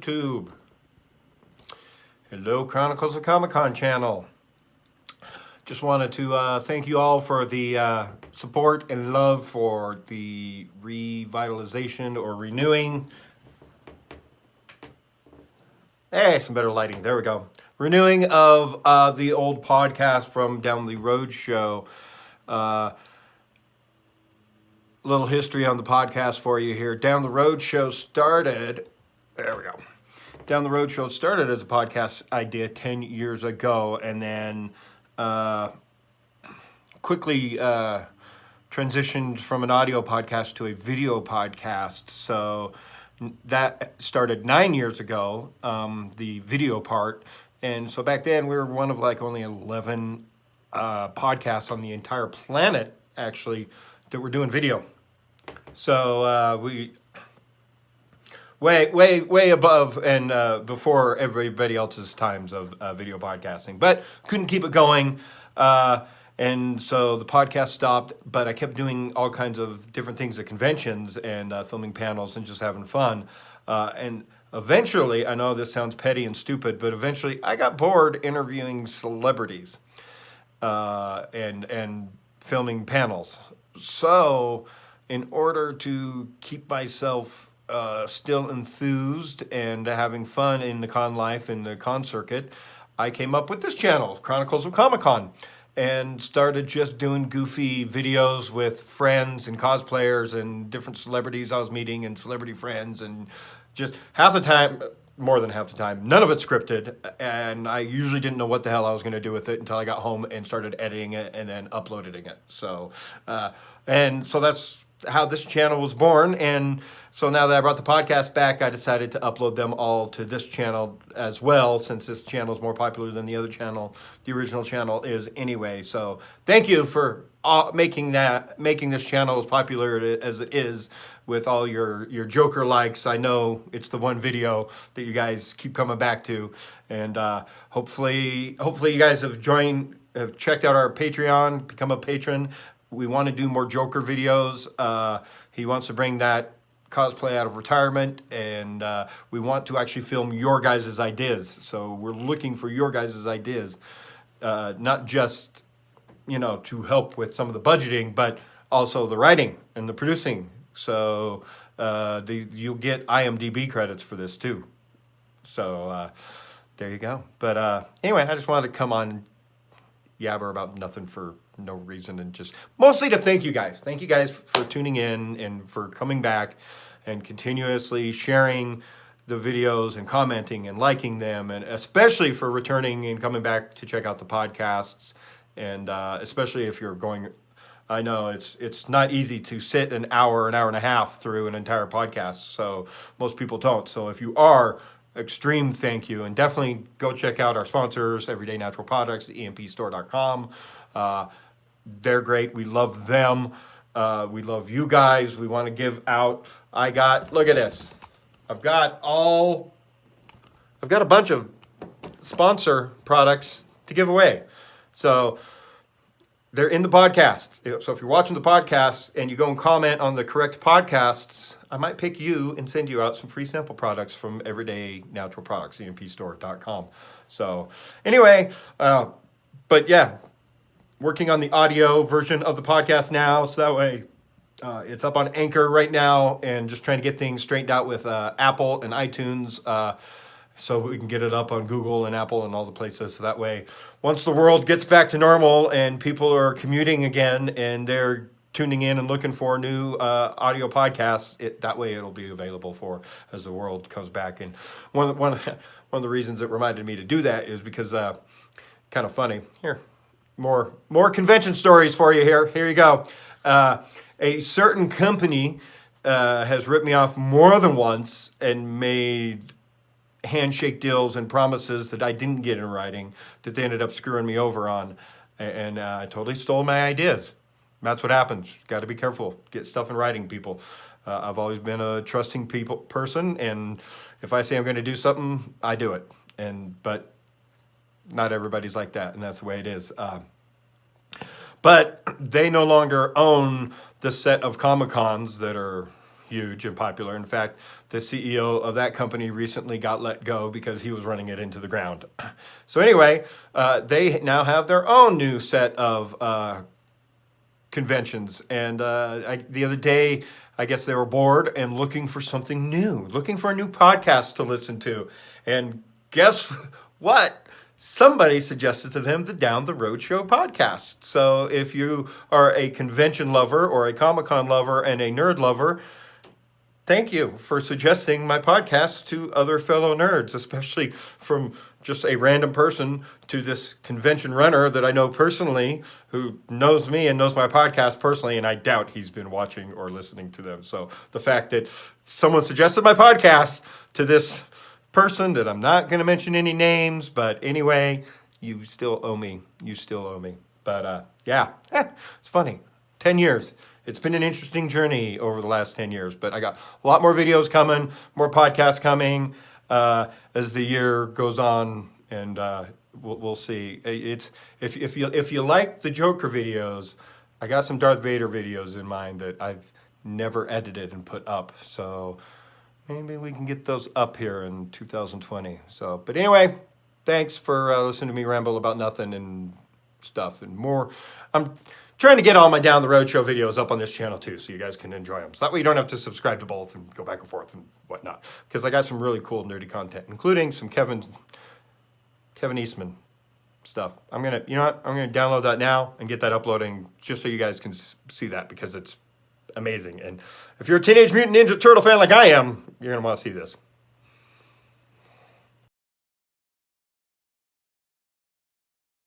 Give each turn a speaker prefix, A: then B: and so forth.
A: YouTube. Hello, Chronicles of Comic-Con channel. Just wanted to thank you all for the support and love for the revitalization or renewing. Hey, some better lighting. There we go. Renewing of the old podcast from Down the Road Show. Little history on the podcast for you here. Down the Road Show started, there we go. Down the Road Show started as a podcast idea 10 years ago, and then quickly transitioned from an audio podcast to a video podcast. So that started 9 years ago, the video part. And so back then we were one of like only 11 podcasts on the entire planet, actually, that were doing video. So we way above and before everybody else's times of video podcasting, but couldn't keep it going. And so the podcast stopped, but I kept doing all kinds of different things at conventions and filming panels and just having fun. And eventually, I know this sounds petty and stupid, but eventually I got bored interviewing celebrities and filming panels. So in order to keep myself still enthused and having fun in the con life and the con circuit, I came up with this channel, Chronicles of Comic-Con, and started just doing goofy videos with friends and cosplayers and different celebrities I was meeting and celebrity friends, and just half the time, more than half the time, none of it scripted, and I usually didn't know what the hell I was going to do with it until I got home and started editing it and then uploading it. So, and so that's how this channel was born. And so now that I brought the podcast back, I decided to upload them all to this channel as well, since this channel is more popular than the other channel, the original channel is anyway. So thank you for making this channel as popular as it is with all your Joker likes. I know it's the one video that you guys keep coming back to, and hopefully you guys have checked out our Patreon, become a patron. We want to do more Joker videos. He wants to bring that cosplay out of retirement, and we want to actually film your guys' ideas. So we're looking for your guys' ideas, not just, to help with some of the budgeting, but also the writing and the producing. So you'll get IMDb credits for this too. So there you go. But anyway, I just wanted to come on and yabber about nothing for no reason, and just mostly to thank you guys. Thank you guys for tuning in and for coming back and continuously sharing the videos and commenting and liking them, and especially for returning and coming back to check out the podcasts. And especially if you're going, I know it's not easy to sit an hour and a half through an entire podcast. So most people don't. So if you are, extreme thank you, and definitely go check out our sponsors, Everyday Natural Products, empstore.com. They're great. We love them. We love you guys. We want to give out. Look at this. I've got a bunch of sponsor products to give away. So they're in the podcast. So if you're watching the podcast and you go and comment on the correct podcasts, I might pick you and send you out some free sample products from Everyday Natural Products, empstore.com. So anyway, but yeah, working on the audio version of the podcast now, so that way it's up on Anchor right now, and just trying to get things straightened out with Apple and iTunes, so we can get it up on Google and Apple and all the places. So that way, once the world gets back to normal and people are commuting again and they're tuning in and looking for new audio podcasts, that way it'll be available for as the world comes back. And one of the reasons it reminded me to do that is because kind of funny here. More convention stories for you here. Here you go. A certain company has ripped me off more than once and made handshake deals and promises that I didn't get in writing that they ended up screwing me over on. And I totally stole my ideas. That's what happens. Got to be careful. Get stuff in writing, people. I've always been a trusting person, and if I say I'm going to do something, I do it. But not everybody's like that, and that's the way it is. But they no longer own the set of Comic-Cons that are huge and popular. In fact, the CEO of that company recently got let go because he was running it into the ground. So anyway, they now have their own new set of conventions. And the other day, I guess they were bored and looking for something new, looking for a new podcast to listen to. And guess what? Somebody suggested to them the Down the Road Show podcast. So if you are a convention lover or a Comic-Con lover and a nerd lover, thank you for suggesting my podcast to other fellow nerds, especially from just a random person to this convention runner that I know personally, who knows me and knows my podcast personally, and I doubt he's been watching or listening to them. So the fact that someone suggested my podcast to this person that I'm not going to mention any names, but anyway, you still owe me. You still owe me. But it's funny. 10 years. It's been an interesting journey over the last 10 years, but I got a lot more videos coming, more podcasts coming as the year goes on, and we'll see. It's if you like the Joker videos, I got some Darth Vader videos in mind that I've never edited and put up, so maybe we can get those up here in 2020. So, but anyway, thanks for listening to me ramble about nothing and stuff and more. I'm trying to get all my Down the Road Show videos up on this channel too, so you guys can enjoy them. So that way you don't have to subscribe to both and go back and forth and whatnot. Because I got some really cool nerdy content, including some Kevin Eastman stuff. I'm gonna download that now and get that uploading just so you guys can see that, because it's amazing. And if you're a Teenage Mutant Ninja Turtle fan like I am, you're gonna want to see this.